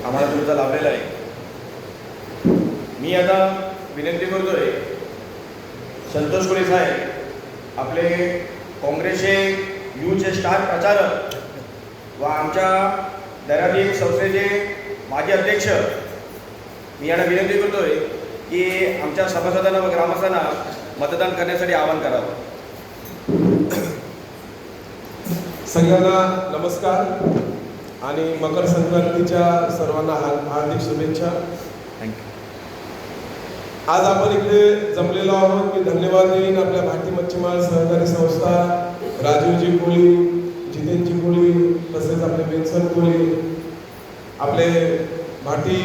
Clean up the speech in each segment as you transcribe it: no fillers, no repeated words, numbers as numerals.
आम्हाला तुमचा लाभलेला आहे। मी आता विनंती करतोय संतोष कोळी साहेब आपले काँग्रेसचे यूचे स्टार प्रचारक व आमच्या दराडी संस्थेचे माजी अध्यक्ष मी यांना विनंती करतोय की आमच्या सभासदांना व ग्रामस्थांना मतदान करण्यासाठी आवाहन करावं। सगळ्यांना नमस्कार आणि मकर संक्रांतीच्या सर्वांना हार्दिक शुभेच्छा। थँक्यू। आज आपण इकडे जमलेलो आहोत की धन्यवाद देईन आपल्या भारतीय मच्छीमार सहकारी संस्था, राजीवजी कोळी, जितेंद्रजी कोळी, तसेच आपले बेन्सन कोळी, आपले भाटी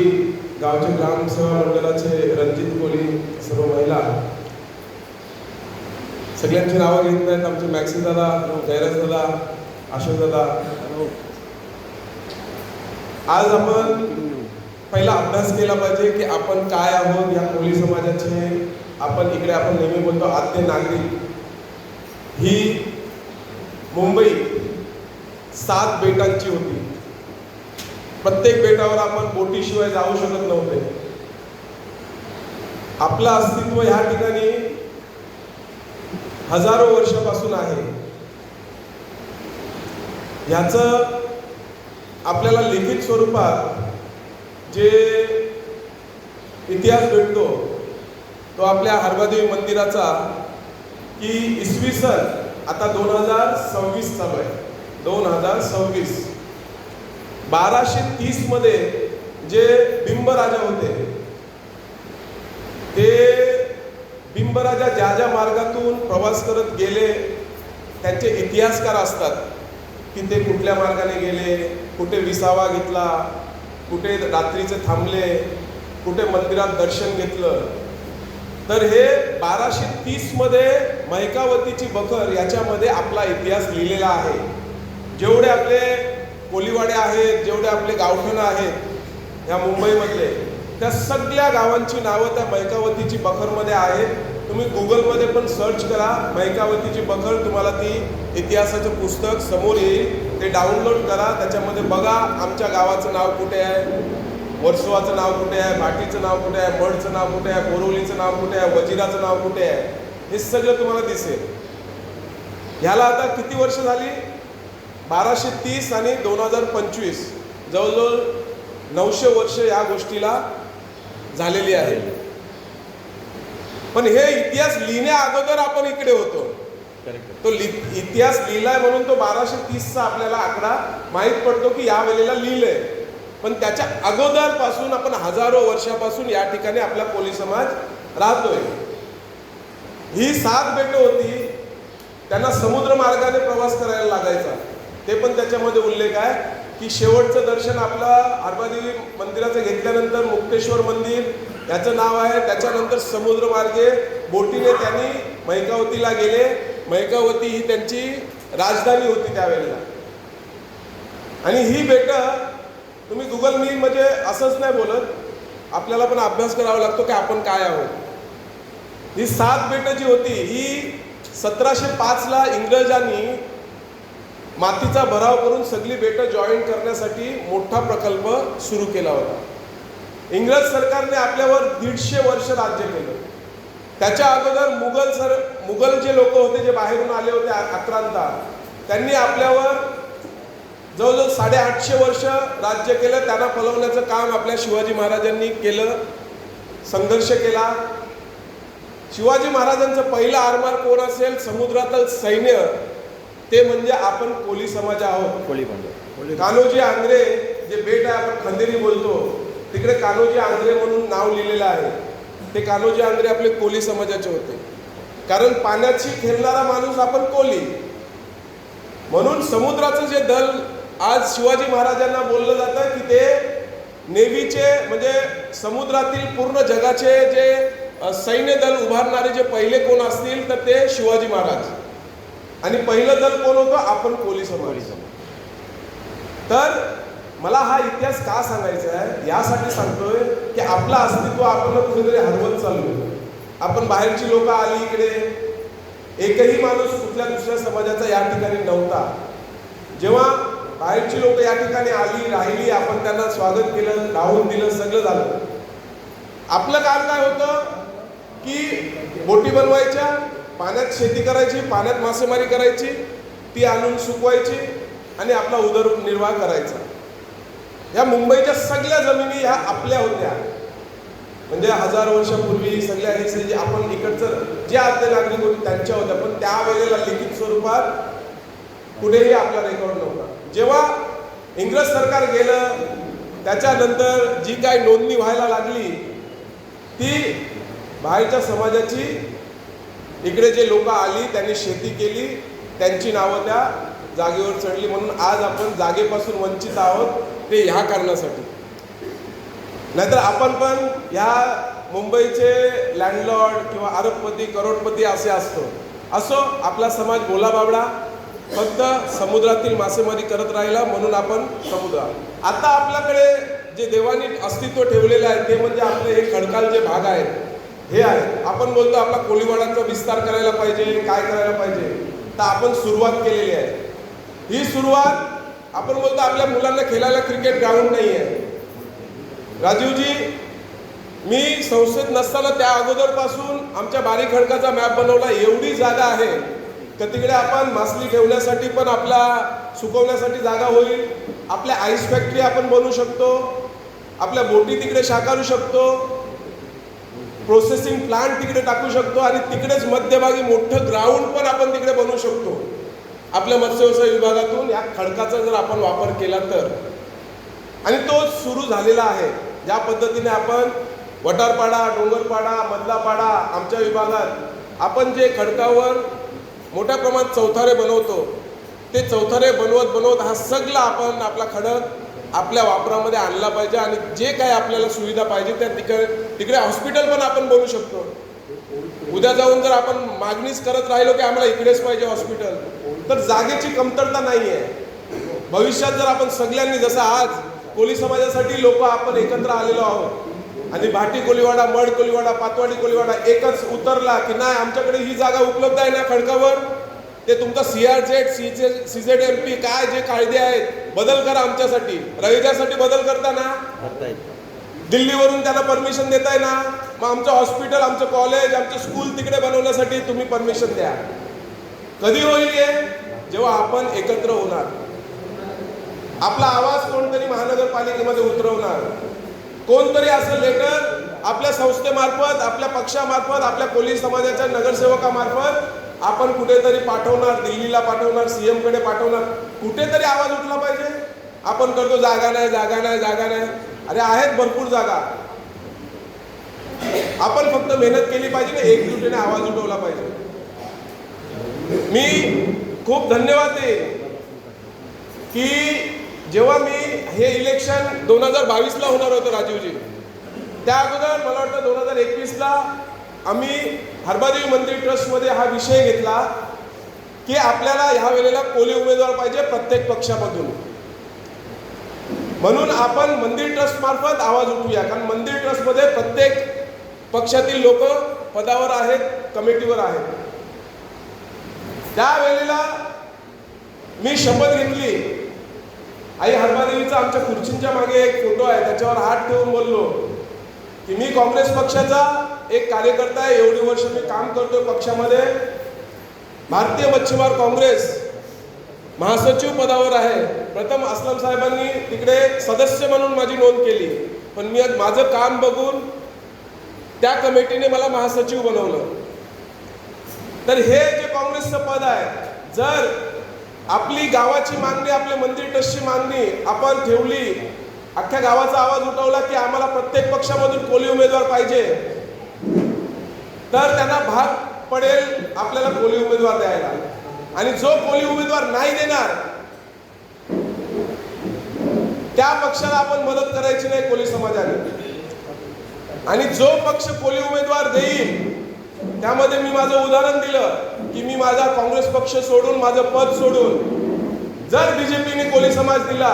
गावचे ग्रामसेवा मंडळाचे रणजित कोळी, सर्व महिला, सगळ्यांची नावं घेत नाहीत। आमचे मॅक्सी दादा, जयराज दादा, अशोक दादा। आज आपण पहिला अभ्यास केला पाहिजे की आपण काय आहोत या कोळी समाजाचे। आपण इकडे आपण नेहमी बोलतो आद्य नागरिक। ही मुंबई 7 बेटांची होती। प्रत्येक बेटावर आपण बोटीशिवाय जाऊ शकत नव्हते। आपलं अस्तित्व ह्या ठिकाणी हजारो वर्षापासून आहे। याचं आपल्याला लिखित स्वरूपात जे इतिहास भेटतो तो आपल्या हरबादेवी मंदिराचा की इसवी सन आता 2026 चालू आहे, 2026 1230 मध्ये जे बिंबराजा होते ते बिंबराजा ज्या ज्या मार्गातून प्रवास करत गेले त्यांचे इतिहासकार असतात की ते कुठल्या मार्गाने गेले, कुठे विसावा घेतला, कुठे रात्रीचे थांबले, कुठे मंदिरात दर्शन घेतलं। तर हे 1230 मध्ये मैकावतीची बखर याच्यामध्ये आपला इतिहास लिहिलेला आहे। जेवढे आपले कोलीवाडे आहेत, जेवढे आपले गावठण आहेत ह्या मुंबईमधले, त्या सगळ्या गावांची नावं त्या मैकावतीची बखरमध्ये आहेत। तुम्ही गुगलमध्ये पण सर्च करा मैकावतीची बखर, तुम्हाला ती इतिहासाचं पुस्तक समोर येईल। ते डाउनलोड करा, त्याच्यामध्ये बघा आमच्या गावाचं नाव कुठे आहे, वर्सोवाचं नाव कुठे आहे, भाटीचं नाव कुठे आहे, मडचं नाव कुठे आहे, बोरवलीचं नाव कुठे आहे, वजिराचं नाव कुठे आहे, हे सगळं तुम्हाला दिसेल। ह्याला आता किती वर्ष झाली? 1230 आणि 2025 जवळजवळ 900 वर्ष या गोष्टीला झालेली आहे। पण हे इतिहास लिहिण्या अगोदर आपण इकडे होतो। तो इतिहास लिहिलाय म्हणून तो 1230चा आपल्याला आकडा माहीत पडतो की या वेळेला लिहिलंय। पण त्याच्या अगोदर पासून आपण हजारो वर्षापासून या ठिकाणी आपला कोळी समाज राहतोय। ही 7 बेटं होती, त्यांना समुद्र मार्गाने प्रवास करायला लागायचा। ते पण त्याच्यामध्ये उल्लेख आहे की शेवटचं दर्शन आपलं हरबादेवी मंदिराचं घेतल्यानंतर मुक्तेश्वर मंदिर याचं नाव आहे। त्याच्यानंतर समुद्र मार्गे बोटीने त्यांनी मैकावतीला गेले। मैकावती ही त्यांची राजधानी होती त्यावेळेला। आणि ही बेटं तुम्ही गुगल मी म्हणजे असंच नाही बोलत, आपल्याला पण अभ्यास करावा लागतो की आपण काय आहोत। ही 7 बेटं जी होती ही 1705ला इंग्रजांनी मातीचा भराव करून सगळी बेटं जॉईन करण्यासाठी मोठा प्रकल्प सुरू केला होता। इंग्रज सरकारने आपल्यावर 150 वर्ष राज्य केलं। त्याच्या अगोदर मुघल जे लोक होते, जे बाहेरून आले होते आक्रांता, त्यांनी आपल्यावर जवळजवळ 850 वर्ष राज्य केलं। त्यांना फलवण्याचं काम आपल्या शिवाजी महाराजांनी केलं, संघर्ष केला। शिवाजी महाराजांचं पहिलं आरमार कोण असेल? समुद्रातलं सैन्य, ते म्हणजे आपण कोळी समाज आहोत। कोळी बंधू कान्होजी आंग्रे जे बेट आहे, आपण खंदेरी बोलतो, तिकडे कान्होजी आंग्रे म्हणून नाव लिहिलेलं आहे। ते कान्होजी आंग्रे आपले कोळी समाजाचे होते, कारण पाण्याशी खेळणारा माणूस आपण कोळी। म्हणून समुद्राचं जे दल आज शिवाजी महाराजांना बोललं जातं की ते नेव्हीचे म्हणजे समुद्रातील पूर्ण जगाचे जे सैन्य दल उभारणारे जे पहिले कोण असतील तर ते शिवाजी महाराज। आणि पहिलं दल कोण होतं? आपण कोळी समाज। तर मला हा इतिहास का सांगायचा आहे? यासाठी सांगतोय की आपलं अस्तित्व आपण कुठेतरी हरवत चाललोय। आपण बाहेरची लोक आली इकडे, एकही माणूस कुठल्या दुसऱ्या समाजाचा या ठिकाणी नव्हता। जेव्हा बाहेरची लोक या ठिकाणी आली राहिली, आपण त्यांना स्वागत केलं, लावून दिलं, सगळं झालं. आपलं काम काय होतं की बोटी बनवायच्या, पाण्यात शेती करायची, पाण्यात मासेमारी करायची, ती आणून सुकवायची आणि आपला उदरनिर्वाह करायचा. या मुंबईच्या सगळ्या जमिनी ह्या आपल्या होत्या. म्हणजे 1000 वर्षापूर्वी सगळ्या हे जे आपण इकडचं जे आद्य नागरिक होते त्यांच्या होत्या, पण त्यावेळेला लिखित स्वरूपात कुठेही आपला रेकॉर्ड नव्हता. जेव्हा इंग्रज सरकार गेलं त्याच्यानंतर जी काय नोंदणी व्हायला लागली ती बाहेरच्या समाजाची, इकडे जे लोक आली त्यांनी शेती केली, त्यांची नावं त्या जागेवर चढली. म्हणून आज आपण जागेपासून वंचित आहोत, ते ह्या कारणासाठी. नाहीतर आपण पण ह्या मुंबईचे लँडलॉर्ड किंवा अरबपती करोडपती असे असो. आपला समाज भोला बाबडा फक्त समुद्रातील मासेमारी करत राहिला, म्हणून आपण समुद्रात. आता आपल्याकडे जे देवानी अस्तित्व ठेवलेले आहे ते म्हणजे आपले हे खडकाळचे भाग आहेत, हे आहे. आपण बोलतो आपला कोळीवाड्याचा विस्तार करायला पाहिजे, काय करायला पाहिजे, तर आपण सुरुवात केलेली आहे. ही सुरुवात आपण बोलतो आपल्या मुलांना खेळायला क्रिकेट ग्राउंड नाही आहे. राजीवजी, मी संसद नसताना त्या अगोदरपासून आमच्या बारीक खडकाचा मॅप बनवला. एवढी जागा आहे तर तिकडे आपण मासली ठेवण्यासाठी पण, आपला सुकवण्यासाठी जागा होईल. आपल्या आईस फॅक्टरी आपण बनवू शकतो, आपल्या बोटी तिकडे साकारू शकतो, प्रोसेसिंग प्लांट तिकडे टाकू शकतो आणि तिकडेच मध्यभागी मोठं ग्राउंड पण आपण तिकडे बनवू शकतो. आपल्या मत्स्यव्यवसाय विभागातून या खडकाचा जर आपण वापर केला तर. आणि तो सुरू झालेला आहे. ज्या पद्धतीने आपण वटारपाडा, डोंगरपाडा, मधलापाडा आमच्या विभागात आपण जे खडकावर मोठ्या प्रमाणात चौथारे बनवतो, ते चौथारे बनवत हा सगळा आपण आपला खडक आपल्या वापरामध्ये आणला पाहिजे. आणि जे काय आपल्याला सुविधा पाहिजे त्या तिकडे हॉस्पिटल पण आपण बनवू शकतो. उद्या जाऊन जर आपण मागणीच करत राहिलो की आम्हाला इकडेच पाहिजे हॉस्पिटल, तर जागेची कमतरता नाही आहे. भविष्यात जर आपण सगळ्यांनी, जसं आज कोळी समाजासाठी लोक आपण एकत्र आलेलो आहोत आणि भाटी कोळीवाडा, मड कोळीवाडा, पातवाडी कोळीवाडा एकच उतरला की नाही आमच्याकडे ही जागा उपलब्ध आहे ना खडकावर, ते तुमचा CRZ, CZMP काय जे कायदे आहेत बदल करा आमच्यासाठी, रहिवाशासाठी बदल करताना दिल्लीवरून त्यांना परमिशन देताय ना, मग आमचं हॉस्पिटल, आमचं कॉलेज, आमचं स्कूल तिकडे बनवण्यासाठी तुम्ही परमिशन द्या. कधी होईल हे? जेव्हा आपण एकत्र होणार. आपला आवाज कोणतरी महानगरपालिकेमध्ये उतरवणार, कोणतरी असं लेटर आपल्या संस्थेमार्फत, आपल्या पक्षामार्फत, आपल्या कोळी समाजाच्या नगरसेवकामार्फत आपण कुठेतरी पाठवणार, दिल्लीला पाठवणार, CM कडे पाठवणार. कुठेतरी आवाज उठला पाहिजे. आपण करतो जागा नाही, जागा नाही, जागा नाही. अरे आहेत भरपूर जागा. आपण फक्त मेहनत केली पाहिजे ना, एकजुटीने आवाज उठवला पाहिजे. मी खूप धन्यवाद देईन की जेव्हा मी हे इलेक्शन 2022ला होणार होतं राजीवजी, त्या अगोदर मला वाटतं 2021ला आम्ही हरबादेवी मंदिर ट्रस्टमध्ये हा विषय घेतला की आपल्याला ह्या वेळेला कोळी उमेदवार पाहिजे प्रत्येक पक्षामधून. म्हणून आपण मंदिर ट्रस्ट मार्फत आवाज उठवूया, कारण मंदिर ट्रस्टमध्ये प्रत्येक पक्षातील लोक पदावर आहेत, कमिटीवर आहेत. त्यावेळेला मी शपथ घेतली. आई हरबादेवीचा आमच्या खुर्चींच्या मागे एक फोटो आहे, त्याच्यावर हात ठेवून बोललो की मी काँग्रेस पक्षाचा एक कार्यकर्ता आहे, एवढी वर्ष मी काम करतोय पक्षामध्ये. भारतीय मच्छीमार काँग्रेस महासचिव पदावर आहे. प्रथम असलम साहेबांनी तिकडे सदस्य म्हणून माझी नोंद केली, पण मी आज माझं काम बघून त्या कमिटीने मला महासचिव बनवलं. तर हे जे काँग्रेसचं पद आहे, जर आपली गावाची मागणी, आपल्या मंदिर ट्रस्टची मागणी आपण ठेवली, अख्ख्या गावाचा आवाज उठवला की आम्हाला प्रत्येक पक्षामधून कोळी उमेदवार पाहिजे, तर त्यांना भाग पडेल आपल्याला कोळी उमेदवार द्यायला. आणि जो कोळी उमेदवार नाही देणार त्या पक्षाला आपण मदत करायची नाही कोळी समाजाने. आणि जो पक्ष कोळी उमेदवार देईल त्यामध्ये मी माझं उदाहरण दिलं की मी माझा काँग्रेस पक्ष सोडून, माझं पद सोडून जर बीजेपीने कोळी समाज दिला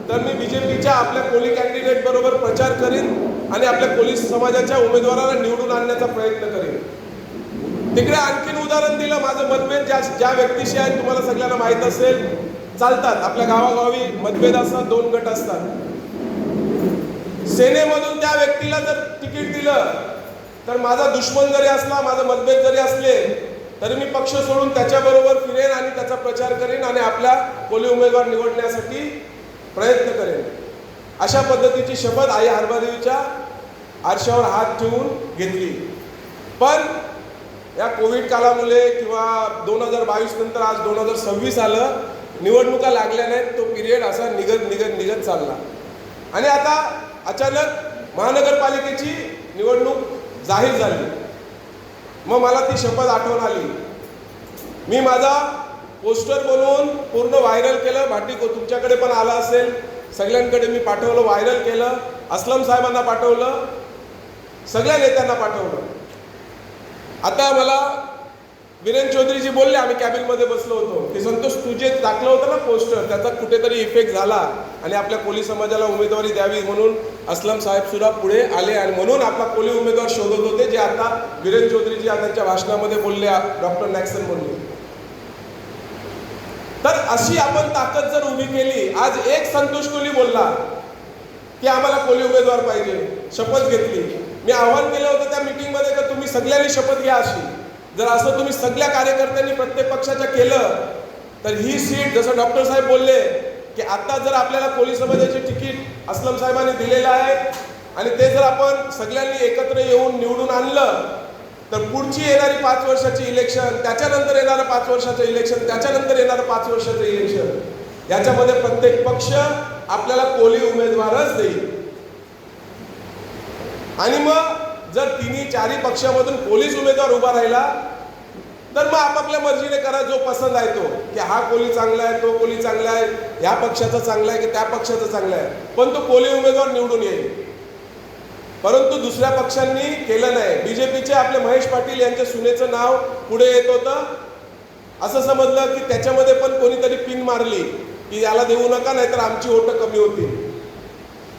तर मी बीजेपीच्या आपल्या कोळी कॅन्डिडेट बरोबर प्रचार करीन आणि आपल्या कोळी समाजाच्या उमेदवाराला निवडून आणण्याचा प्रयत्न करीन. तिकडे आणखीन उदाहरण दिलं माझं मतभेद ज्या व्यक्तीशी आहे, तुम्हाला सगळ्यांना माहीत असेल, चालतात. आपल्या गावागावी मतभेद असतात, 2 गट असतात. सेनेमधून त्या व्यक्तीला जर तिकीट दिलं तर माझा दुश्मन जरी असला, माझा मतभेद जरी असले तरी मी पक्ष सोडून त्याच्याबरोबर फिरेन आणि त्याचा प्रचार करेन आणि आपल्या कोली उमेदवार निवडण्यासाठी प्रयत्न करेन. अशा पद्धतीची शपथ आई हरबादेवीच्या आरशावर हात ठेवून घेतली. पण या कोविड काळामुळे किंवा 2022 नंतर आज 2026 आलं, निवडणुका लागल्या नाहीत. तो पिरियड असा निघत चालला आणि आता अचानक महानगरपालिकेची निवडणूक जाहीर झाली. मग मला ती शपथ आठवण आली. मी माझा पोस्टर बनवून पूर्ण व्हायरल केलं. भाटी तुमच्याकडे पण आला असेल, सगळ्यांकडे मी पाठवलं, व्हायरल केलं. अस्लम साहेबांना पाठवलं, सगळ्या नेत्यांना पाठवलं. आता मला वीरेंद्र चौधरीजी बोलले, आम्ही कॅबिनमध्ये बसलो होतो, की संतोष तुझे टाकलं होतं ना पोस्टर, त्याचा कुठेतरी इफेक्ट झाला आणि आपल्या कोली समाजाला उमेदवारी द्यावी म्हणून अस्लम साहेब सुद्धा पुढे आले आणि म्हणून आपला कोली उमेदवार शोधत होते, जे आता वीरेंद्र चौधरीजी त्यांच्या भाषणामध्ये बोलले, डॉक्टर नॅक्सन बोलले. तर अशी आपण ताकद जर उभी केली, आज एक संतोष कोली बोलला की आम्हाला कोली उमेदवार पाहिजे, शपथ घेतली. मी आवाहन केलं होतं त्या मीटिंगमध्ये की तुम्ही सगळ्यांनी शपथ घ्या अशी. जर असं तुम्ही सगळ्या कार्यकर्त्यांनी प्रत्येक पक्षाच्या केलं तर ही सीट, जसं डॉक्टर साहेब बोलले की आता जर आपल्याला कोली समाजाचे तिकीट अस्लम साहेबांनी दिलेलं आहे आणि ते जर आपण सगळ्यांनी एकत्र येऊन निवडून आणलं तर पुढची येणारी 5 वर्षाची इलेक्शन, त्याच्यानंतर येणारं 5 वर्षाचं इलेक्शन, त्याच्यानंतर येणारं 5 वर्षाचं इलेक्शन, याच्यामध्ये प्रत्येक पक्ष आपल्याला कोली उमेदवारच देईल. आणि मग जर 3-4 पक्षामधून कोलीच उमेदवार उभा राहिला तर मग आपापल्या मर्जीने करा, जो पसंत आहे तो, की हा कोली चांगला आहे, तो कोली चांगला आहे, या पक्षाचा चांगला आहे की त्या पक्षाचा चांगला आहे, पण तो कोली उमेदवार निवडून येईल. परंतु दुसऱ्या पक्षांनी केलं नाही. बीजेपीचे आपले महेश पाटील यांच्या सुनेचं नाव पुढे येत होतं. असं समजलं की त्याच्यामध्ये पण कोणीतरी पिन मारली की याला देऊ नका, नाहीतर आमची वोटं कमी होतील.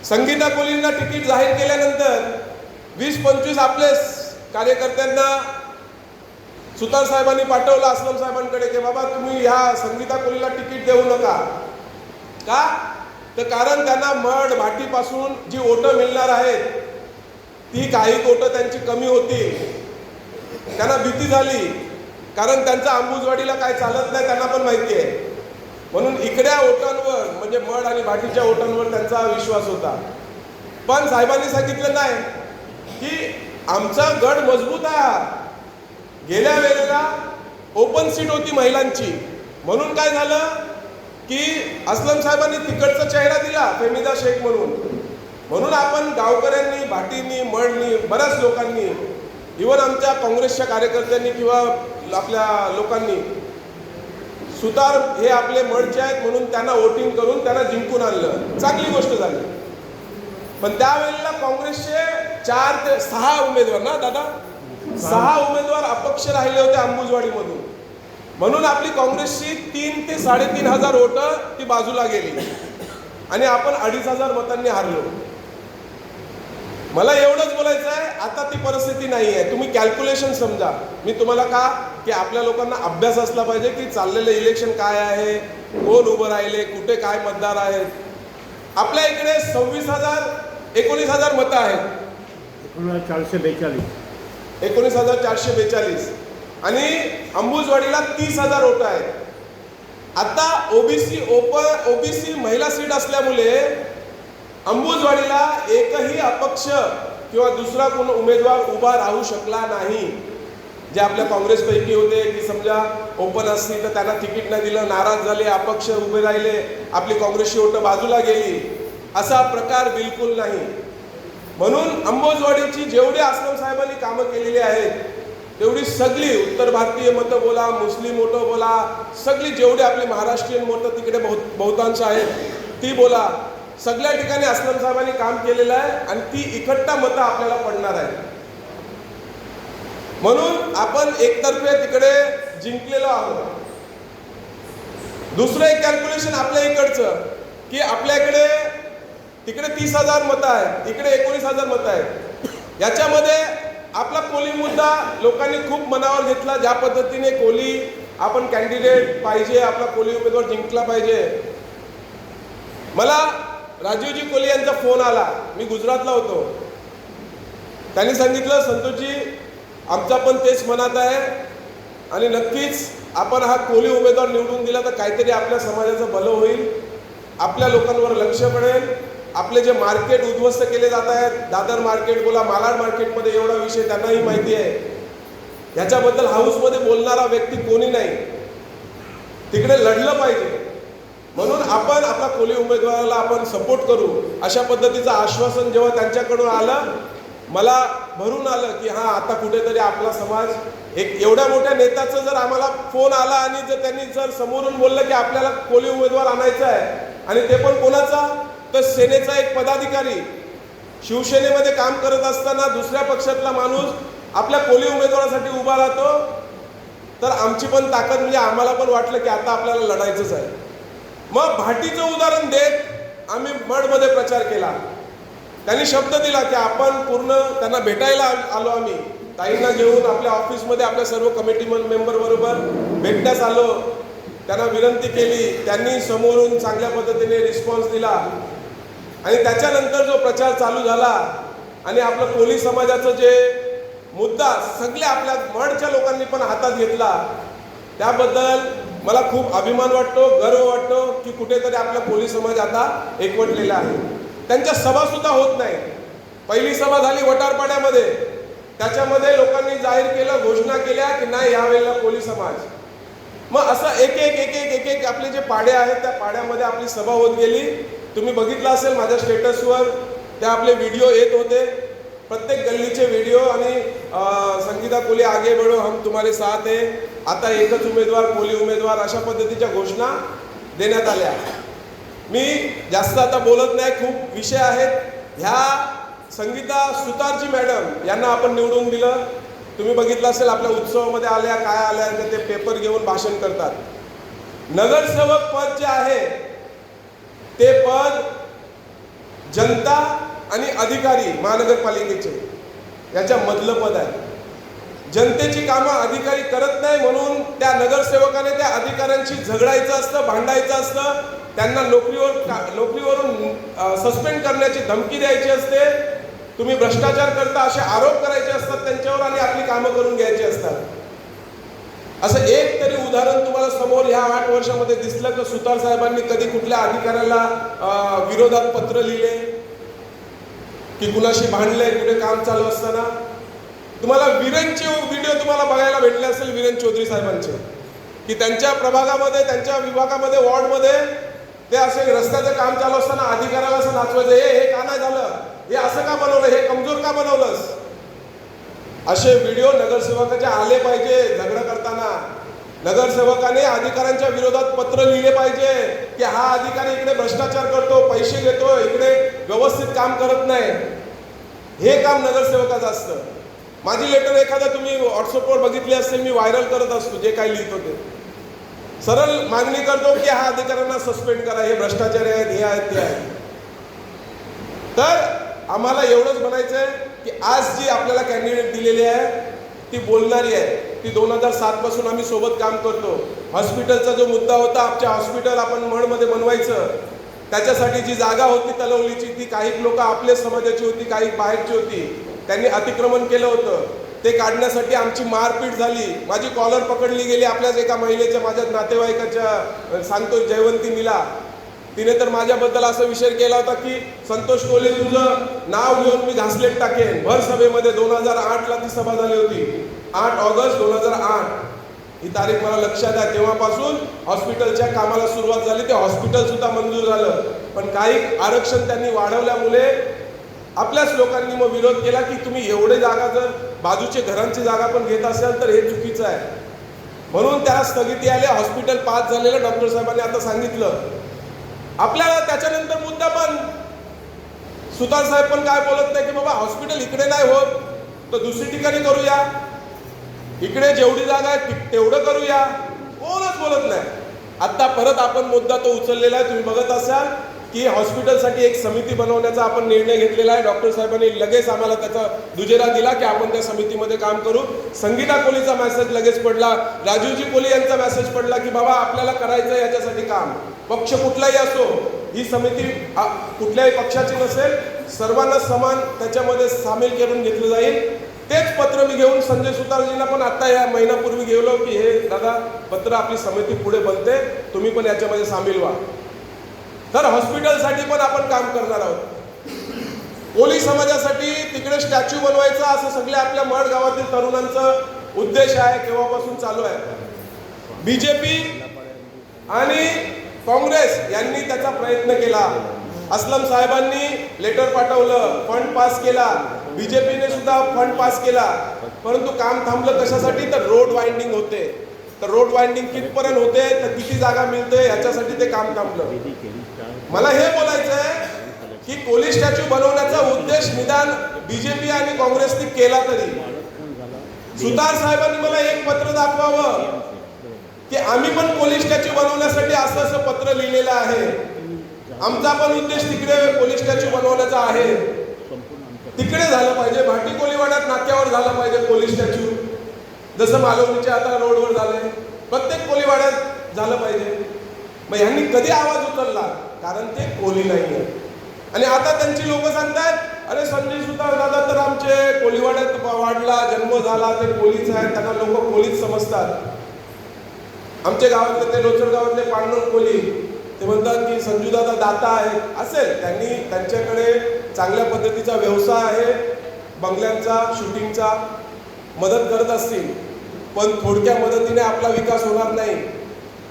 संगीता कोलींना तिकीट जाहीर केल्यानंतर 20-25 आपले कार्यकर्त्यांना सुतार साहेबांनी पाठवलं अस्लम साहेबांकडे की बाबा तुम्ही ह्या संगीता कोलीला तिकीट देऊ नका. का तर कारण त्यांना मड भाटीपासून जी वोटं मिळणार आहेत ती काही वोटं त्यांची कमी होती. त्यांना भीती झाली, कारण त्यांचा अंबुजवाडीला काय चालत नाही त्यांना पण माहिती आहे. म्हणून इकड्या वोटांवर म्हणजे मड आणि भाटीच्या वोटांवर त्यांचा विश्वास होता. पण साहेबांनी सांगितलं नाही की आमचा गड मजबूत आहे. गेल्या वेळेला ओपन सीट होती महिलांची, म्हणून काय झालं की अस्लम साहेबांनी तिकडचा चेहरा दिला, फेमिदा शेख म्हणून आपण गावकऱ्यांनी, भाटींनी, मडनी, बऱ्याच लोकांनी, इव्हन आमच्या काँग्रेसच्या कार्यकर्त्यांनी किंवा आपल्या लोकांनी सुतार हे आपले मडचे आहेत म्हणून त्यांना वोटिंग करून त्यांना जिंकून आणलं. चांगली गोष्ट झाली. पण त्यावेळेला काँग्रेसचे 4 ते 6 उमेदवार ना दादा, 6 उमेदवार अपक्ष राहिले होते अंबुजवाडीमधून. म्हणून आपली काँग्रेसची 3 ते 3,500 वोटं ती बाजूला गेली आणि आपण 2,500 मतांनी हारलो. मला एवढंच बोलायचं आहे, आता ती परिस्थिती नाही आहे. तुम्ही कॅल्क्युलेशन समजा. मी तुम्हाला का की आपल्या लोकांना अभ्यास असला पाहिजे की चाललेलं इलेक्शन काय आहे, कोण उभं राहिले, कुठे काय मतदार आहेत. आपल्या इकडे 19,000 मतं आहेत, 19,442 आणि अंबुजवाडीला 30,000 वोटं आहेत. आता ओबीसी महिला सीट असल्यामुळे अंबुजवाडीला एकही अपक्ष किंवा दुसरा कोण उमेदवार उभा राहू शकला नाही. जे आपल्या काँग्रेसपैकी होते की समजा ओपन असतील तर त्यांना तिकीट नाही दिलं, नाराज झाले, अपक्ष उभे राहिले, आपली काँग्रेसची वोटं बाजूला गेली, असा प्रकार बिलकुल नाही. म्हणून अंबुजवाडीची जेवढी अस्लम साहेबांनी कामं केलेली आहेत तेवढी सगळी उत्तर भारतीय मतं बोला, मुस्लिम मतं बोला, सगळी जेवढी आपली महाराष्ट्रीयन मतं तिकडे बहुतांश आहेत ती बोला, सगळ्या ठिकाणी अस्लम साहेबांनी काम केलेलं आहे आणि ती इकट्ठा मतं आपल्याला पडणार आहेत. म्हणून आपण एकतर्फे तिकडे जिंकलेलो आहोत. दुसरं एक कॅल्क्युलेशन आपल्या इकडचं की आपल्याकडे तिकडे 30,000 मतं आहेत, इकडे 19,000 मतं आहेत. याच्यामध्ये आपला कोली मुद्दा लोकांनी खूप मनावर घेतला. ज्या पद्धतीने कोली आपण कॅन्डिडेट पाहिजे, आपला कोली उमेदवार जिंकला पाहिजे. मला राजीवजी कोली यांचा फोन आला, मी गुजरातला होतो. त्यांनी सांगितलं, संतोषजी आमचा पण तेच मनात आहे आणि नक्कीच आपण हा कोली उमेदवार निवडून दिला तर काहीतरी आपल्या समाजाचं भलं होईल, आपल्या लोकांवर लक्ष पडेल. आपले जे मार्केट उद्ध्वस्त केले जात आहेत, दादर मार्केट बोला, मालाड मार्केटमध्ये एवढा विषय त्यांनाही माहिती आहे. याच्याबद्दल हाऊसमध्ये बोलणारा व्यक्ती कोणी नाही. तिकडे लढलं पाहिजे म्हणून आपण आपला कोली उमेदवाराला आपण सपोर्ट करू अशा पद्धतीचं आश्वासन जेव्हा त्यांच्याकडून आलं, मला भरून आलं की हां, आता कुठेतरी आपला समाज एक एवढ्या मोठ्या नेत्याचं जर आम्हाला फोन आला आणि जर त्यांनी जर समोरून बोललं की आपल्याला कोली उमेदवार आणायचा आहे आणि ते पण कोणाचा, तर सेनेचा एक पदाधिकारी, शिवसेनेमध्ये काम करत असताना दुसऱ्या पक्षातला माणूस आपल्या कोली उमेदवारासाठी उभा राहतो, तर आमची पण ताकद म्हणजे आम्हाला पण वाटलं की आता आपल्याला लढायचंच आहे. मग भाटीचं उदाहरण देत आम्ही मडमध्ये प्रचार केला. त्यांनी शब्द दिला की आपण पूर्ण त्यांना भेटायला आलो. आम्ही ताईंना घेऊन आपल्या ऑफिसमध्ये आपल्या सर्व कमिटी मेंबर बरोबर भेटण्यास आलो. त्यांना विनंती केली, त्यांनी समोरून चांगल्या पद्धतीने रिस्पॉन्स दिला आणि त्याच्यानंतर जो प्रचार चालू झाला आणि आपलं कोली समाजाचं जे मुद्दा सगळ्या आपल्या मडच्या लोकांनी पण हातात घेतला, त्याबद्दल मला खूप अभिमान वाटतो, गर्व वाटतो की कुठेतरी आपला कोली समाज आता एकवटलेला आहे. त्यांच्या सभासुद्धा होत नाही. पहिली सभा झाली वटारपाड्यामध्ये, त्याच्यामध्ये लोकांनी जाहीर केलं, घोषणा केल्या की नाही यावेळेला कोली समाज. मग असं एक एक एक एक एक एक आपले जे पाडे आहेत त्या पाड्यामध्ये आपली सभा होत गेली. तुम्ही बघितलं असेल माझ्या स्टेटसवर ते आपले व्हिडिओ येत होते, प्रत्येक गल्लीचे व्हिडिओ आणि संगीता कोली आगे बढ़ो हम तुम्हारे साथ है, आता एकच उमेदवार कोली उमेदवार अशा पद्धतीच्या घोषणा देण्यात आल्या. मी जास्त आता बोलत नाही, खूप विषय आहेत. ह्या संगीता सुतारजी मॅडम यांना आपण निवडून दिलं. तुम्ही बघितलं असेल आपल्या उत्सवामध्ये आल्या, काय आल्या ते पेपर घेऊन भाषण करतात. नगरसेवक पद जे आहे ते पद जनता आणि अधिकारी महानगरपालिकेचे याच्या मधलं पद आहे. जनतेची कामं अधिकारी करत नाही म्हणून त्या नगरसेवकाने त्या अधिकाऱ्यांशी झगडायचं असतं, भांडायचं असतं, त्यांना नोकरीवरून सस्पेंड करण्याची धमकी द्यायची असते, तुम्ही भ्रष्टाचार करता असे आरोप करायचे असतात त्यांच्यावर आणि आपली कामं करून घ्यायची असतात. असं एक तरी उदाहरण तुम्हाला समोर ह्या 8 वर्षामध्ये दिसलं का सुतार साहेबांनी कधी कुठल्या अधिकाऱ्याला विरोधात पत्र लिहिले की कुणाशी भांडले कुठे काम चालू असताना? तुम्हाला वीरेनचे व्हिडिओ तुम्हाला बघायला भेटले असेल, वीरेन चौधरी साहेबांचे, की त्यांच्या प्रभागामध्ये त्यांच्या विभागामध्ये वॉर्डमध्ये ते असे रस्त्याचं काम चालू असताना अधिकाऱ्याला असं नाचवायचं, हे का नाही झालं, हे असं का बनवलं, हे कमजोर का बनवलंस. असे व्हिडिओ नगरसेवकाचे आले पाहिजे. झगडा करताना नगरसेवकाने अधिकाऱ्यांच्या विरोधात पत्र लिहिले पाहिजे की हा अधिकारी इकडे भ्रष्टाचार करतो, पैसे घेतो, इकडे व्यवस्थित काम करत नाही. हे काम नगरसेवकाचं असतं. माझी लेटर एखादा तुम्ही व्हॉट्सअपवर बघितली असेल, मी व्हायरल करत असतो जे काही लिहितो ते. सरळ मागणी करतो की हा अधिकाऱ्यांना सस्पेंड करा, हे भ्रष्टाचारी आहेत, हे आहेत, ते आहेत. तर आम्हाला एवढंच म्हणायचं आहे की आज जी आपल्याला कॅन्डिडेट दिलेली आहे ती बोलणारी आहे. ती 2007 पासून आम्ही सोबत काम करतो. हॉस्पिटलचा जो मुद्दा होता, आमच्या हॉस्पिटल आपण मडमध्ये बनवायचं, त्याच्यासाठी जी जागा होती तलवलीची, ती काही लोक आपल्या समाजाची होती, काही बाहेरची होती, त्यांनी अतिक्रमण केलं होतं. ते काढण्यासाठी आमची मारपीट झाली, माझी कॉलर पकडली गेली. आपल्याच एका महिलेच्या, माझ्या नातेवाईकाच्या, सांगतो जयवंती नीला, तिने तर माझ्याबद्दल असा विषय केला होता की संतोष कोले तुझं नाव घेऊन मी घासलेट टाकेन. भर सभेमध्ये 2008ला ती सभा झाली होती, 8 ऑगस्ट 2008 ही तारीख मला लक्षात आहे. तेव्हापासून हॉस्पिटलच्या कामाला सुरुवात झाली. ते हॉस्पिटल सुद्धा मंजूर झालं, पण काही आरक्षण त्यांनी वाढवल्यामुळे आपल्याच लोकांनी मग विरोध केला की तुम्ही एवढे जागा जर बाजूचे घरांची जागा पण घेत असाल तर हे चुकीचं आहे, म्हणून त्याला स्थगिती आली. हॉस्पिटल पास झालेलं डॉक्टर साहेबांनी आता सांगितलं. आपल्याला त्याच्यानंतर मुद्दा पण सुतार साहेब पण काय बोलत नाही की बाबा हॉस्पिटल इकडे नाही होत तर दुसरी ठिकाणी करूया, इकडे जेवढी जागा आहे तेवढं करूया, कोणच बोलत नाही. आता परत आपण मुद्दा तो उचललेला आहे. तुम्ही बघत असाल की हॉस्पिटलसाठी एक समिती बनवण्याचा आपण निर्णय घेतलेला आहे. डॉक्टर साहेबांनी लगेच आम्हाला त्याचा दुजेरा दिला की आपण त्या समितीमध्ये काम करू. संगीता कोहलीचा मेसेज लगेच पडला, राजीवजी कोहली यांचा मेसेज पडला की बाबा आपल्याला करायचं याच्यासाठी काम. पक्ष कुठलाही असो, ही समिती कुठल्याही पक्षाची नसेल, सर्वांना समान त्याच्यामध्ये सामील करून घेतलं जाईल. तेच पत्र मी घेऊन संजय सुतारजींना पण आता या महिन्यापूर्वी गेलो की हे दादा पत्र आपली समिती पुढे बनते, तुम्ही पण याच्यामध्ये सामील व्हा. तर हॉस्पिटलसाठी पण आपण काम करणार आहोत. कोळी समाजासाठी तिकडे स्टॅच्यू बनवायचा असं सगळे आपल्या मड गावातील तरुणांचा उद्देश आहे, केव्हापासून चालू आहे. बीजेपी आणि काँग्रेस यांनी त्याचा प्रयत्न केला. असलम साहेबांनी लेटर पाठवलं, फंड पास केला, बीजेपीने सुद्धा फंड पास केला, परंतु काम थांबलं. कशासाठी? तर रोड वाइंडिंग होते. तर रोड वाइंडिंग कितपर्यंत होते, तर किती जागा मिळते याच्यासाठी ते काम थांबलं. मला हे बोलायचं आहे की कोहली स्टॅच्यू बनवण्याचा उद्देश निदान बीजेपी आणि काँग्रेसने केला तरी सुतार साहेबांनी मला एक पत्र दाखवावं की आम्ही पण कोहली स्टॅच्यू बनवण्यासाठी असं असं पत्र लिहिलेलं आहे, आमचा पण उद्देश तिकडे कोहली स्टॅच्यू बनवण्याचा आहे. तिकडे झालं पाहिजे, भाटी कोळीवाड्यात नाक्यावर झालं पाहिजे कोहली स्टॅच्यू, जसं मालवणीच्या आता रोडवर झालंय, प्रत्येक कोळीवाड्यात झालं पाहिजे. मग ह्यांनी कधी आवाज उचलला? कारण ते कोळी नाही आहे. आणि आता त्यांची लोक सांगतात अरे संजय सुतार दादा तर आमचे कोळीवाड्यात वाढला, जन्म झाला, ते कोळीच आहे, त्यांना लोक कोळीच समजतात. आमच्या गावातले ते लोचर गावातले पांडुरंग कोळी ते म्हणतात की संजूदादा दाता आहेत. असेल, त्यांनी त्यांच्याकडे चांगल्या पद्धतीचा व्यवसाय आहे, बंगल्यांचा, शूटिंगचा, मदत करत असतील, पण थोडक्या मदतीने आपला विकास होणार नाही.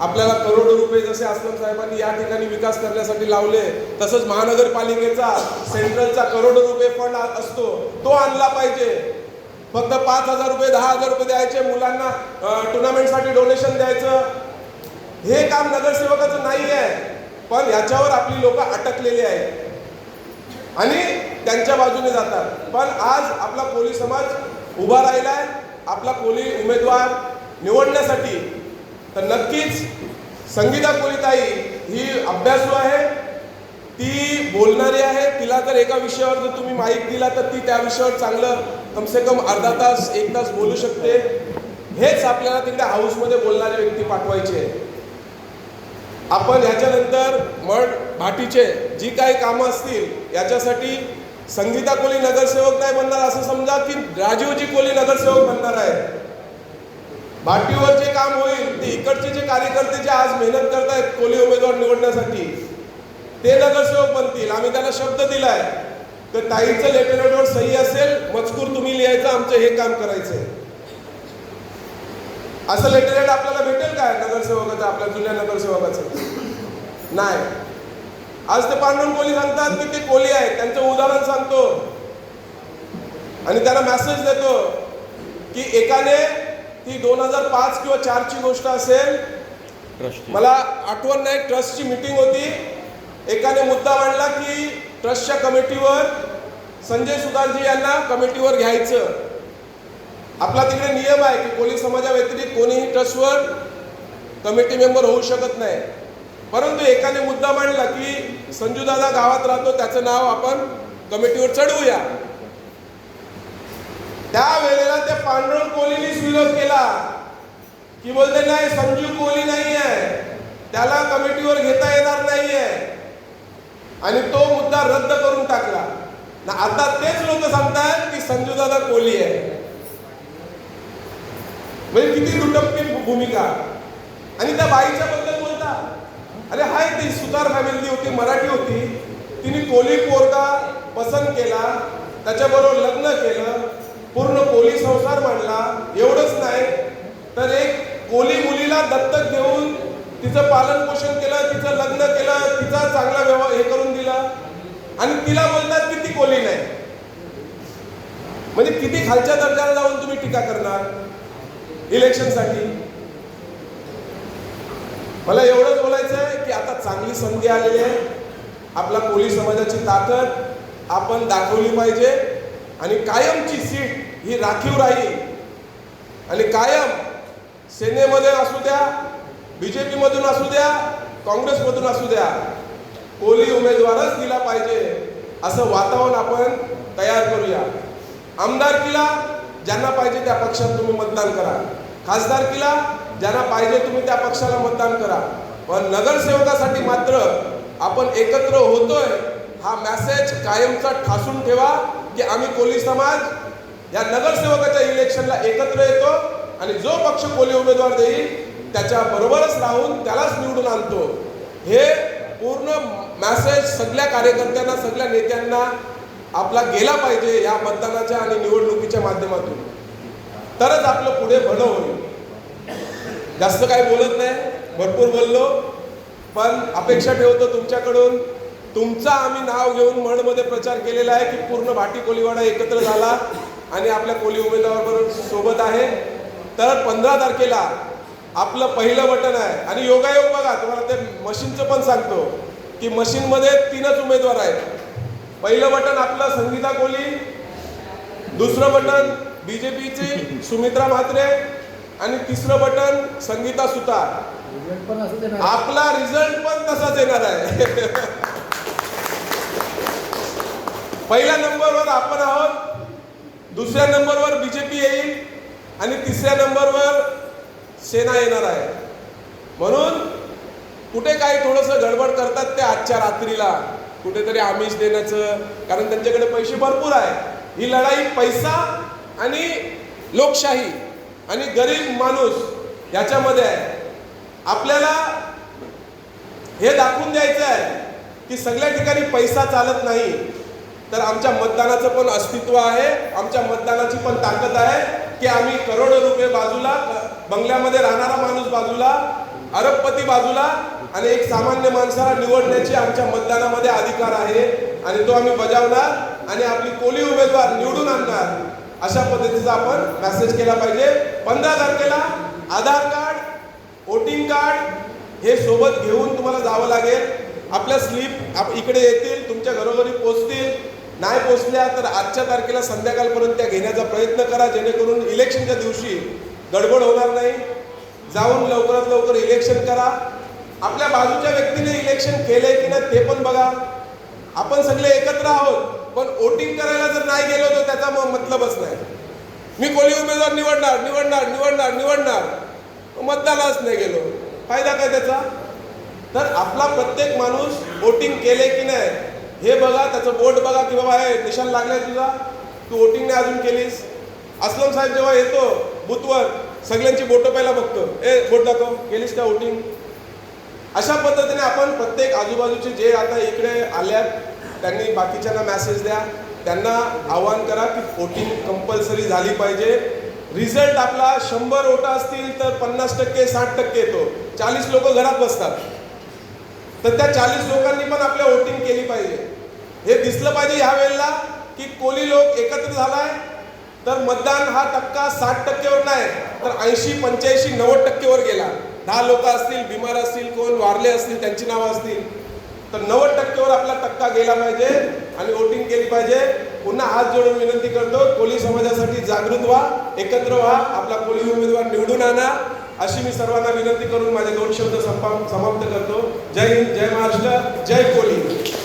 आपल्याला करोडो रुपये जसे असलम साहेबांनी या ठिकाणी विकास करण्यासाठी लावले, तसंच महानगरपालिकेचा सेंट्रलचा करोडो रुपये फंड असतो, तो आणला पाहिजे. फक्त 5,000 रुपये 10,000 रुपये द्यायचे, मुलांना टुर्नामेंटसाठी डोनेशन द्यायचं, हे काम नगरसेवकाचं नाही आहे. पण याच्यावर आपली लोक अटकलेली आहेत आणि त्यांच्या बाजूने जातात. पण आज आपला कोळी समाज उभा राहिलाय आपला कोळी उमेदवार निवडण्यासाठी. तर नक्कीच संगीता कोळीताई ही अभ्यासू आहे, ती बोलणारी आहे. तिला जर एका विषयावर जर तुम्ही माईक दिला तर ती त्या विषयावर चांगलं कमसे कम अर्धा तास 1 तास बोलू शकते. हेच आपल्याला तिकडे हाऊसमध्ये बोलणारी व्यक्ती पाठवायची आहे. आपण ह्याच्यानंतर मड भाटीचे जी काही कामं असतील याच्यासाठी संगीता कोळी नगरसेवक नाही बनणार असं समजा की राजीवजी कोळी नगरसेवक बनणार आहे. भाटीवर जे काम होईल ते इकडचे जे कार्यकर्ते जे आज मेहनत करतायत कोळी उमेदवार निवडण्यासाठी ते नगरसेवक बनतील. आम्ही त्यांना शब्द दिलाय तर ताईचं लेटरहेडवर सही असेल, मजकूर तुम्ही लिहायचं, आमचं हे काम करायचंय. असं लेटरहेड आपल्याला भेटेल काय नगरसेवकाचं, आपल्या जुन्या नगरसेवकाचं? नाही. आज ते पांडुरंग कोळी सांगतात की ते कोळी आहेत, त्यांचं उदाहरण सांगतो आणि त्यांना मेसेज देतो की एकाने ती 2005 किंवा 4 ची गोष्ट असेल, मला आठवण नाही, ट्रस्टची मीटिंग होती. एकाने मुद्दा मांडला की ट्रस्टच्या कमिटीवर संजय सुतारजी यांना कमिटीवर घ्यायचं. आपला तिकडे नियम आहे की कोळी समाजा व्यतिरिक्त कोणीही ट्रस्टवर कमिटी मेंबर होऊ शकत नाही. परंतु एकाने मुद्दा मांडला की संजूदादा गावात राहतो, त्याचं नाव आपण कमिटीवर चढवूया. त्यावेळेला त्या पांडुरंग कोळीनीच विरोध केला की बोलते नाही, संजू कोळी नाही आहे, त्याला कमिटीवर घेता येणार नाहीये, आणि तो मुद्दा रद्द करून टाकला. आता तेच लोक सांगतात की संजूदादा कोळी आहे. म्हणजे किती दुटप्पी भूमिका. आणि त्या बाईच्या बद्दल बोलता, अरे हाय, ती सुतार फॅमिली होती, मराठी होती, तिने कोळी पोरगा पसंत केला, त्याच्याबरोबर लग्न केलं, पूर्ण कोळी संसार मांडला. एवढंच नाही तर एक कोळी मुलीला दत्तक घेऊन तिचं पालन पोषण केलं, तिचं लग्न केलं, तिचा चांगला व्यवहार हे करून दिला, आणि तिला बोलतात की ती कोळी नाही. म्हणजे किती खालच्या दर्जाला जाऊन तुम्ही टीका करणार इलेक्शनसाठी? मला एवढंच बोलायचं आहे की आता चांगली संधी आलेली आहे. आपला कोळी समाजाची ताकद आपण दाखवली पाहिजे आणि कायमची सीट ही राखीव राहील. आणि कायम सेनेमध्ये असू द्या, बीजेपी मधून असू द्या, काँग्रेसमधून असू द्या, कोली उमेदवारच दिला पाहिजे असं वातावरण आपण तयार करूया. आमदारकीला ज्यांना पाहिजे त्या पक्षात तुम्ही मतदान करा, खासदारकीला ज्यांना पाहिजे तुम्ही त्या पक्षाला मतदान करा, पण नगरसेवकासाठी मात्र आपण एकत्र होतोय हा मेसेज कायमचा ठासून ठेवा की आम्ही कोली समाज या नगरसेवकाच्या इलेक्शनला एकत्र येतो आणि जो पक्ष कोली उमेदवार देईल त्याच्या बरोबरच राहून त्यालाच निवडून आणतो. हे पूर्ण मेसेज सगळ्या कार्यकर्त्यांना, सगळ्या नेत्यांना आपला गेला पाहिजे या मतदानाच्या आणि निवडणुकीच्या माध्यमातून, तरच आपलं पुढे भलं होईल. जास्त काही बोलत नाही, भरपूर बोललो, पण अपेक्षा ठेवतो तुमच्याकडून. तुमचा आम्ही नाव घेऊन मळमध्ये प्रचार केलेला आहे की पूर्ण भाटी कोलीवाडा एकत्र झाला आणि आपल्या कोली उमेदवाराबरोबर सोबत आहे. तर 15 तारखेला आपलं पहिलं बटन आहे. आणि योगायोग बघा, तुम्हाला ते मशीनचं पण सांगतो की मशीनमध्ये 3च उमेदवार आहेत. पहिलं बटन आपलं संगीता कोली, दुसरं बटन बीजेपीची सुमित्रा म्हात्रे आणि तिसरं बटन संगीता सुतार. आपला रिझल्ट पण तसाच येणार आहे. पहिल्या नंबरवर आपण आहोत, दुसऱ्या नंबरवर बीजेपी येईल आणि तिसऱ्या नंबरवर सेना येणार आहे. म्हणून कुठे काही थोडंसं गडबड करतात ते आजच्या रात्रीला कुठेतरी आमिष देण्याचं, कारण त्यांच्याकडे पैसे भरपूर आहे. ही लढाई पैसा आणि लोकशाही आणि गरीब माणूस याच्यामध्ये आहे. आपल्याला हे दाखवून द्यायचं आहे की सगळ्या ठिकाणी पैसा चालत नाही, तर आमच्या मतदानाचं पण अस्तित्व आहे, आमच्या मतदानाची पण ताकद आहे की आम्ही करोडो रुपये बाजूला, बंगल्यामध्ये राहणारा माणूस बाजूला, अरबपती बाजूला आणि एक सामान्य माणसाला निवडण्याची आमच्या मतदानामध्ये अधिकार आहे आणि तो आम्ही बजावणार आणि आपली कोली उमेदवार निवडून आणणार. अशा पद्धतीचा आपण मेसेज केला पाहिजे. 15 तारखेला आधार कार्ड, वोटिंग कार्ड हे सोबत घेऊन तुम्हाला जावं लागेल. आपल्या स्लिप इकडे येतील, तुमच्या घरोघरी पोचतील. नाही पोचल्या तर आजच्या तारखेला संध्याकाळपर्यंत त्या घेण्याचा प्रयत्न करा, जेणेकरून इलेक्शनच्या दिवशी गडबड होणार नाही. जाऊन लवकरात लवकर इलेक्शन करा. आपल्या बाजूच्या व्यक्तीने इलेक्शन केले की नाही ते पण बघा. आपण सगळे एकत्र आहोत, पण वोटिंग करायला जर नाही गेलो तर त्याचा मतलबच नाही. मी कोली उमेदवार निवडणार निवडणार निवडणार निवडणार, मतदानाच नाही गेलो, फायदा काय त्याचा? तर आपला प्रत्येक माणूस वोटिंग केले की नाही हे बघा, त्याचं बोट बघा की बाबा हे निशाण लागलाय तुझा, तू वोटिंग नाही अजून केलीस. अस्लम साहेब जेव्हा येतो बूथवर सगळ्यांची बोटं पहिला बघतो, बोट दाखव, केलीस का वोटिंग. अशा पद्धतीने आपण प्रत्येक आजूबाजूचे जे आता इकडे आल्यात त्यांनी बाकीच्यांना मेसेज द्या, त्यांना आवाहन करा की वोटिंग कंपल्सरी झाली पाहिजे. रिझल्ट आपला 100 वोट असतील तर 50% 60% येतो. 40 लोक घरात बसतात, तर त्या 40 लोकांनी पण आपल्या वोटिंग केली पाहिजे. हे दिसलं पाहिजे ह्या वेळेला की कोली लोक एकत्र झालाय, तर मतदान हा टक्का 60%वर नाही तर 80, 85, 90%वर गेला. 10 लोक असतील, बिमार असतील, कोण वारले असतील, त्यांची नावं असतील, तर 90%वर आपला टक्का गेला पाहिजे आणि वोटिंग केली पाहिजे. पुन्हा हात जोडून विनंती करतो, कोली समाजासाठी जागृत व्हा, एकत्र व्हा, आपला कोली उमेदवार निवडून आणा, अशी मी सर्वांना विनंती करून माझे 2 शब्द समाप्त करतो. जय हिंद, जय महाराष्ट्र, जय कोली.